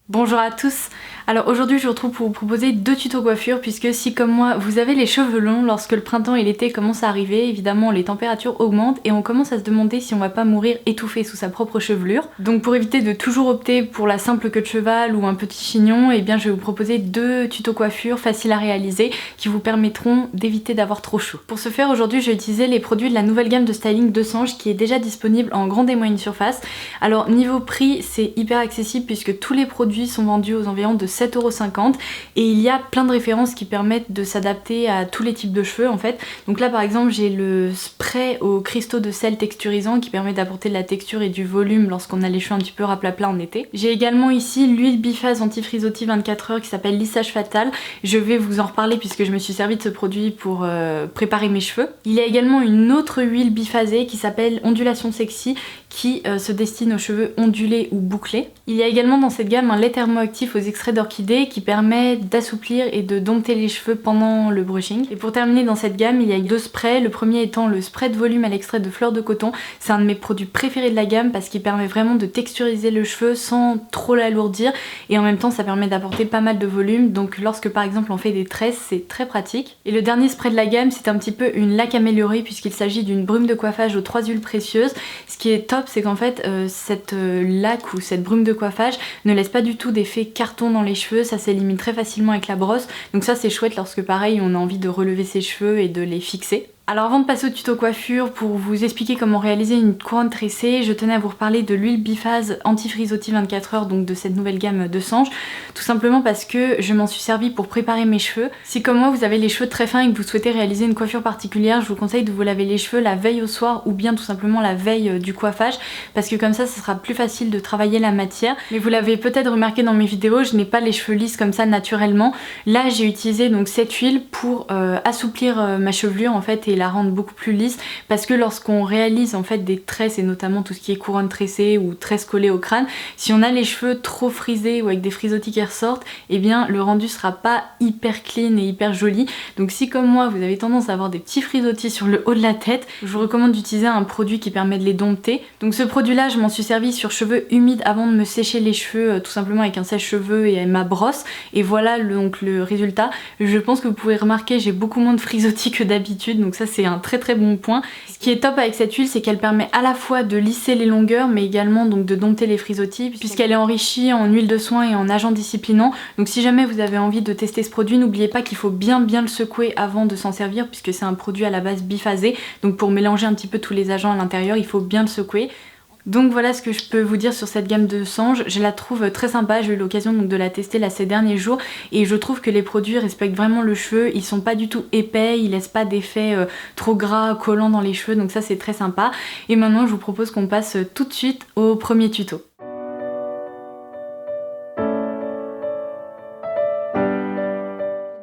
Bonjour à tous. Alors aujourd'hui je vous retrouve pour vous proposer deux tutos coiffure, puisque si comme moi vous avez les cheveux longs, lorsque le printemps et l'été commencent à arriver, évidemment les températures augmentent et on commence à se demander si on va pas mourir étouffé sous sa propre chevelure. Donc pour éviter de toujours opter pour la simple queue de cheval ou un petit chignon, eh bien je vais vous proposer deux tutos coiffure faciles à réaliser qui vous permettront d'éviter d'avoir trop chaud. Pour ce faire, aujourd'hui je vais utiliser les produits de la nouvelle gamme de styling de Sange qui est déjà disponible en grande et moyenne surface. Alors niveau prix, c'est hyper accessible puisque tous les produits sont vendus aux environs de 7,50 € et il y a plein de références qui permettent de s'adapter à tous les types de cheveux en fait. Donc là par exemple j'ai le spray aux cristaux de sel texturisant qui permet d'apporter de la texture et du volume lorsqu'on a les cheveux un petit peu raplapla en été. J'ai également ici l'huile biphase anti-frisottis 24 heures qui s'appelle Lissage Fatal. Je vais vous en reparler puisque je me suis servi de ce produit pour préparer mes cheveux. Il y a également une autre huile biphasée qui s'appelle Ondulation Sexy qui se destine aux cheveux ondulés ou bouclés. Il y a également dans cette gamme un lait thermoactif aux extraits d'orchidée qui permet d'assouplir et de dompter les cheveux pendant le brushing. Et pour terminer dans cette gamme, il y a deux sprays, le premier étant le spray de volume à l'extrait de fleur de coton. C'est un de mes produits préférés de la gamme parce qu'il permet vraiment de texturiser le cheveu sans trop l'alourdir et en même temps ça permet d'apporter pas mal de volume, donc lorsque par exemple on fait des tresses c'est très pratique. Et le dernier spray de la gamme c'est un petit peu une laque améliorée puisqu'il s'agit d'une brume de coiffage aux 3 huiles précieuses. Ce qui est top c'est qu'en fait cette laque ou cette brume de coiffage ne laisse pas du tout d'effet carton dans les cheveux, ça s'élimine très facilement avec la brosse, donc ça c'est chouette lorsque pareil on a envie de relever ses cheveux et de les fixer. Alors avant de passer au tuto coiffure, pour vous expliquer comment réaliser une couronne tressée, je tenais à vous reparler de l'huile biphase anti-frisottis 24 heures, donc de cette nouvelle gamme de Sange, tout simplement parce que je m'en suis servi pour préparer mes cheveux. Si comme moi vous avez les cheveux très fins et que vous souhaitez réaliser une coiffure particulière, je vous conseille de vous laver les cheveux la veille au soir ou bien tout simplement la veille du coiffage, parce que comme ça sera plus facile de travailler la matière. Mais vous l'avez peut-être remarqué dans mes vidéos, je n'ai pas les cheveux lisses comme ça naturellement. Là j'ai utilisé donc cette huile pour assouplir ma chevelure en fait et la rendre beaucoup plus lisse, parce que lorsqu'on réalise en fait des tresses et notamment tout ce qui est couronne tressée ou tresse collée au crâne, si on a les cheveux trop frisés ou avec des frisottis qui ressortent, eh bien le rendu sera pas hyper clean et hyper joli. Donc si comme moi vous avez tendance à avoir des petits frisottis sur le haut de la tête, je vous recommande d'utiliser un produit qui permet de les dompter. Donc ce produit là je m'en suis servi sur cheveux humides avant de me sécher les cheveux tout simplement avec un sèche-cheveux et ma brosse, et voilà donc le résultat. Je pense que vous pouvez remarquer j'ai beaucoup moins de frisottis que d'habitude, donc ça c'est un très bon point. Ce qui est top avec cette huile c'est qu'elle permet à la fois de lisser les longueurs mais également donc de dompter les frisottis puisqu'elle est enrichie en huile de soin et en agents disciplinants. Donc si jamais vous avez envie de tester ce produit, n'oubliez pas qu'il faut bien le secouer avant de s'en servir puisque c'est un produit à la base biphasé, donc pour mélanger un petit peu tous les agents à l'intérieur il faut bien le secouer. Donc voilà ce que je peux vous dire sur cette gamme de Sange, je la trouve très sympa, j'ai eu l'occasion donc de la tester là ces derniers jours et je trouve que les produits respectent vraiment le cheveu, ils sont pas du tout épais, ils laissent pas d'effet trop gras collant dans les cheveux, donc ça c'est très sympa. Et maintenant je vous propose qu'on passe tout de suite au premier tuto.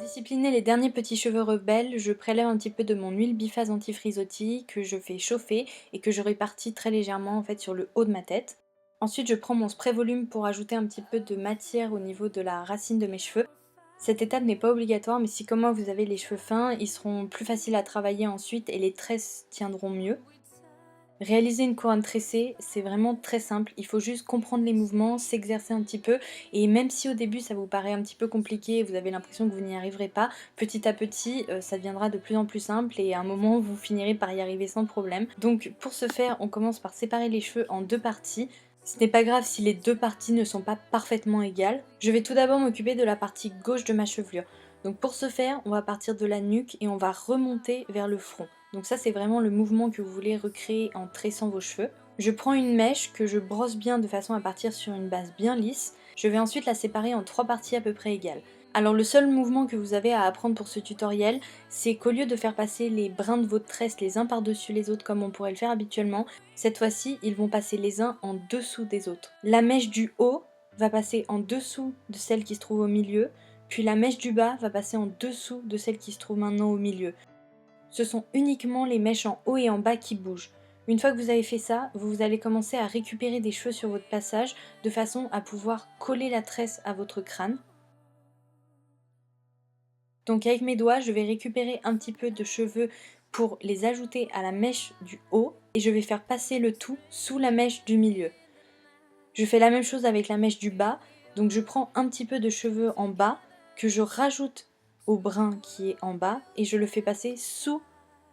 Discipliner les derniers petits cheveux rebelles, je prélève un petit peu de mon huile biphase anti-frisottis que je fais chauffer et que je répartis très légèrement en fait sur le haut de ma tête. Ensuite je prends mon spray volume pour ajouter un petit peu de matière au niveau de la racine de mes cheveux. Cette étape n'est pas obligatoire mais si comme moi vous avez les cheveux fins, ils seront plus faciles à travailler ensuite et les tresses tiendront mieux. Réaliser une couronne tressée, c'est vraiment très simple, il faut juste comprendre les mouvements, s'exercer un petit peu et même si au début ça vous paraît un petit peu compliqué et vous avez l'impression que vous n'y arriverez pas, petit à petit ça deviendra de plus en plus simple et à un moment vous finirez par y arriver sans problème. Donc pour ce faire, on commence par séparer les cheveux en deux parties. Ce n'est pas grave si les deux parties ne sont pas parfaitement égales. Je vais tout d'abord m'occuper de la partie gauche de ma chevelure. Donc pour ce faire, on va partir de la nuque et on va remonter vers le front. Donc ça c'est vraiment le mouvement que vous voulez recréer en tressant vos cheveux. Je prends une mèche que je brosse bien de façon à partir sur une base bien lisse. Je vais ensuite la séparer en trois parties à peu près égales. Alors le seul mouvement que vous avez à apprendre pour ce tutoriel, c'est qu'au lieu de faire passer les brins de votre tresse les uns par-dessus les autres comme on pourrait le faire habituellement, cette fois-ci ils vont passer les uns en dessous des autres. La mèche du haut va passer en dessous de celle qui se trouve au milieu, puis la mèche du bas va passer en dessous de celle qui se trouve maintenant au milieu. Ce sont uniquement les mèches en haut et en bas qui bougent. Une fois que vous avez fait ça, vous allez commencer à récupérer des cheveux sur votre passage de façon à pouvoir coller la tresse à votre crâne. Donc avec mes doigts, je vais récupérer un petit peu de cheveux pour les ajouter à la mèche du haut et je vais faire passer le tout sous la mèche du milieu. Je fais la même chose avec la mèche du bas, donc je prends un petit peu de cheveux en bas que je rajoute au brin qui est en bas et je le fais passer sous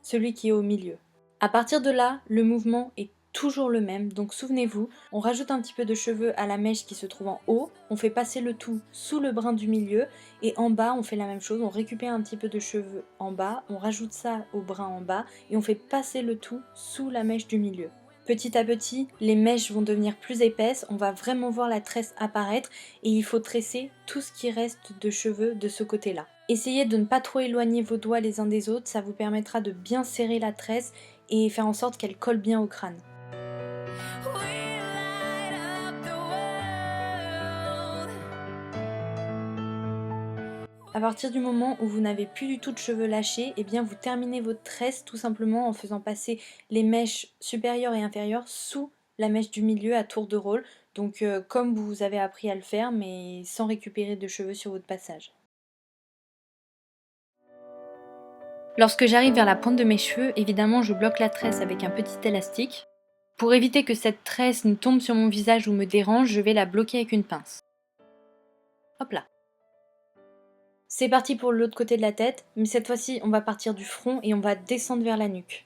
celui qui est au milieu. À partir de là, le mouvement est toujours le même, donc souvenez-vous, on rajoute un petit peu de cheveux à la mèche qui se trouve en haut, on fait passer le tout sous le brin du milieu, et en bas on fait la même chose, on récupère un petit peu de cheveux en bas, on rajoute ça au brin en bas, et on fait passer le tout sous la mèche du milieu. Petit à petit, les mèches vont devenir plus épaisses, on va vraiment voir la tresse apparaître et il faut tresser tout ce qui reste de cheveux de ce côté-là. Essayez de ne pas trop éloigner vos doigts les uns des autres, ça vous permettra de bien serrer la tresse et faire en sorte qu'elle colle bien au crâne. À partir du moment où vous n'avez plus du tout de cheveux lâchés, eh bien vous terminez votre tresse tout simplement en faisant passer les mèches supérieures et inférieures sous la mèche du milieu à tour de rôle. Donc comme vous avez appris à le faire, mais sans récupérer de cheveux sur votre passage. Lorsque j'arrive vers la pointe de mes cheveux, évidemment je bloque la tresse avec un petit élastique. Pour éviter que cette tresse ne tombe sur mon visage ou me dérange, je vais la bloquer avec une pince. Hop là. C'est parti pour l'autre côté de la tête, mais cette fois-ci on va partir du front et on va descendre vers la nuque.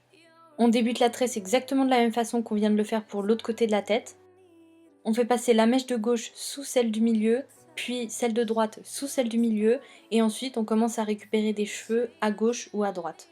On débute la tresse exactement de la même façon qu'on vient de le faire pour l'autre côté de la tête. On fait passer la mèche de gauche sous celle du milieu, puis celle de droite sous celle du milieu, et ensuite on commence à récupérer des cheveux à gauche ou à droite.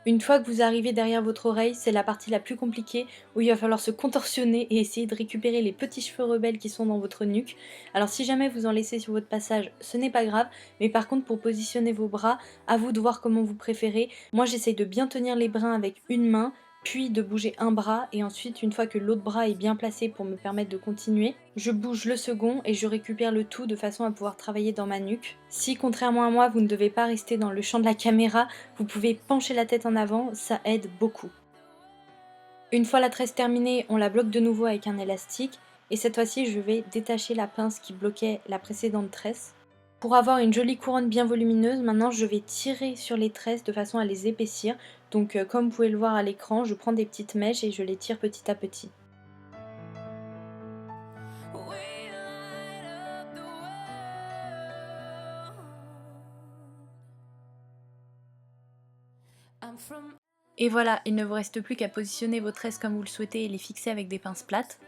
Une fois que vous arrivez derrière votre oreille, c'est la partie la plus compliquée où il va falloir se contorsionner et essayer de récupérer les petits cheveux rebelles qui sont dans votre nuque. Alors si jamais vous en laissez sur votre passage, ce n'est pas grave, mais par contre pour positionner vos bras, à vous de voir comment vous préférez. Moi j'essaye de bien tenir les brins avec une main, puis de bouger un bras et ensuite une fois que l'autre bras est bien placé pour me permettre de continuer, je bouge le second et je récupère le tout de façon à pouvoir travailler dans ma nuque. Si contrairement à moi vous ne devez pas rester dans le champ de la caméra, vous pouvez pencher la tête en avant, ça aide beaucoup. Une fois la tresse terminée, on la bloque de nouveau avec un élastique et cette fois-ci je vais détacher la pince qui bloquait la précédente tresse. Pour avoir une jolie couronne bien volumineuse, maintenant je vais tirer sur les tresses de façon à les épaissir. Donc comme vous pouvez le voir à l'écran, je prends des petites mèches et je les tire petit à petit. Et voilà, il ne vous reste plus qu'à positionner vos tresses comme vous le souhaitez et les fixer avec des pinces plates.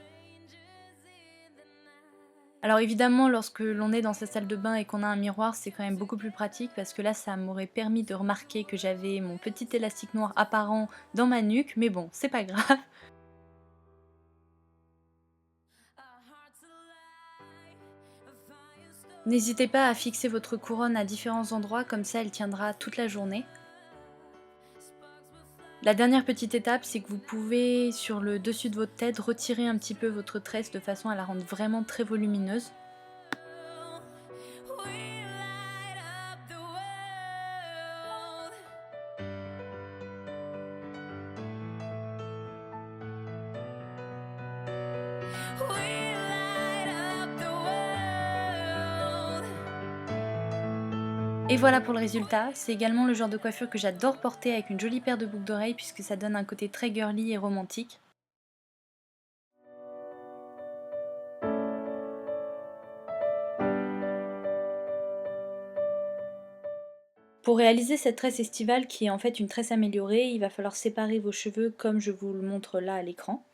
Alors évidemment, lorsque l'on est dans sa salle de bain et qu'on a un miroir, c'est quand même beaucoup plus pratique parce que là, ça m'aurait permis de remarquer que j'avais mon petit élastique noir apparent dans ma nuque, mais bon, c'est pas grave. N'hésitez pas à fixer votre couronne à différents endroits, comme ça elle tiendra toute la journée. La dernière petite étape, c'est que vous pouvez, sur le dessus de votre tête, retirer un petit peu votre tresse de façon à la rendre vraiment très volumineuse. Et voilà pour le résultat, c'est également le genre de coiffure que j'adore porter avec une jolie paire de boucles d'oreilles puisque ça donne un côté très girly et romantique. Pour réaliser cette tresse estivale qui est en fait une tresse améliorée, il va falloir séparer vos cheveux comme je vous le montre là à l'écran.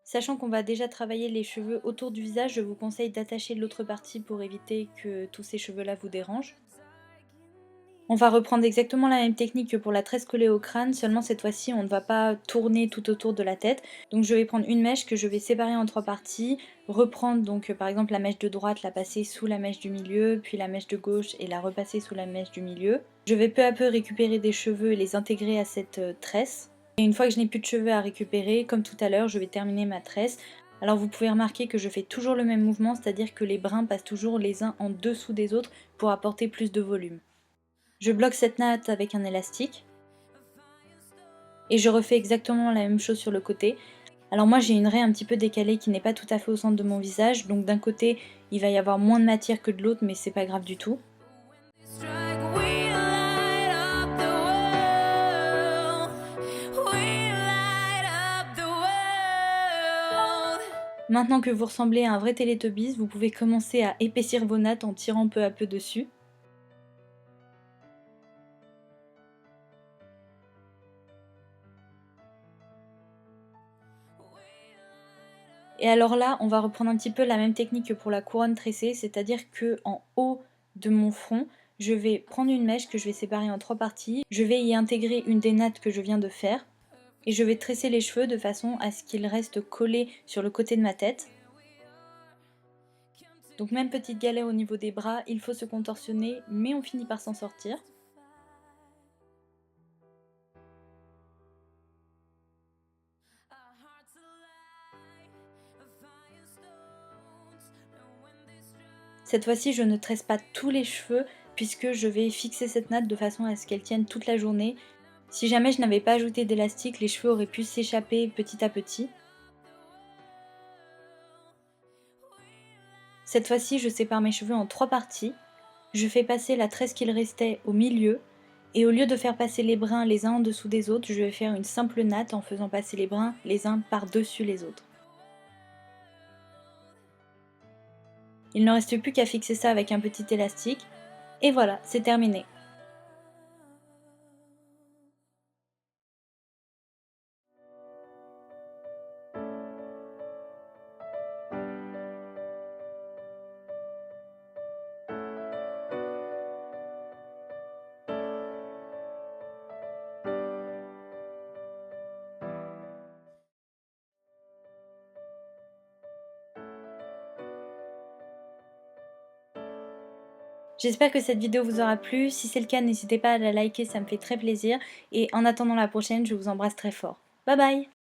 Sachant qu'on va déjà travailler les cheveux autour du visage, je vous conseille d'attacher l'autre partie pour éviter que tous ces cheveux-là vous dérangent. On va reprendre exactement la même technique que pour la tresse collée au crâne, seulement cette fois-ci on ne va pas tourner tout autour de la tête. Donc je vais prendre une mèche que je vais séparer en 3 parties, reprendre donc par exemple la mèche de droite, la passer sous la mèche du milieu, puis la mèche de gauche et la repasser sous la mèche du milieu. Je vais peu à peu récupérer des cheveux et les intégrer à cette tresse. Et une fois que je n'ai plus de cheveux à récupérer, comme tout à l'heure, je vais terminer ma tresse. Alors vous pouvez remarquer que je fais toujours le même mouvement, c'est-à-dire que les brins passent toujours les uns en dessous des autres pour apporter plus de volume. Je bloque cette natte avec un élastique. Et je refais exactement la même chose sur le côté. Alors moi j'ai une raie un petit peu décalée qui n'est pas tout à fait au centre de mon visage, donc d'un côté il va y avoir moins de matière que de l'autre, mais c'est pas grave du tout. Maintenant que vous ressemblez à un vrai Teletubbies, vous pouvez commencer à épaissir vos nattes en tirant peu à peu dessus. Et alors là, on va reprendre un petit peu la même technique que pour la couronne tressée, c'est-à-dire que en haut de mon front, je vais prendre une mèche que je vais séparer en 3 parties. Je vais y intégrer une des nattes que je viens de faire. Et je vais tresser les cheveux de façon à ce qu'ils restent collés sur le côté de ma tête. Donc même petite galère au niveau des bras, il faut se contorsionner, mais on finit par s'en sortir. Cette fois-ci, je ne tresse pas tous les cheveux puisque je vais fixer cette natte de façon à ce qu'elle tienne toute la journée. Si jamais je n'avais pas ajouté d'élastique, les cheveux auraient pu s'échapper petit à petit. Cette fois-ci, je sépare mes cheveux en 3 parties. Je fais passer la tresse qu'il restait au milieu. Et au lieu de faire passer les brins les uns en dessous des autres, je vais faire une simple natte en faisant passer les brins les uns par-dessus les autres. Il ne reste plus qu'à fixer ça avec un petit élastique. Et voilà, c'est terminé. J'espère que cette vidéo vous aura plu. Si c'est le cas, n'hésitez pas à la liker, ça me fait très plaisir. Et en attendant la prochaine, je vous embrasse très fort. Bye bye!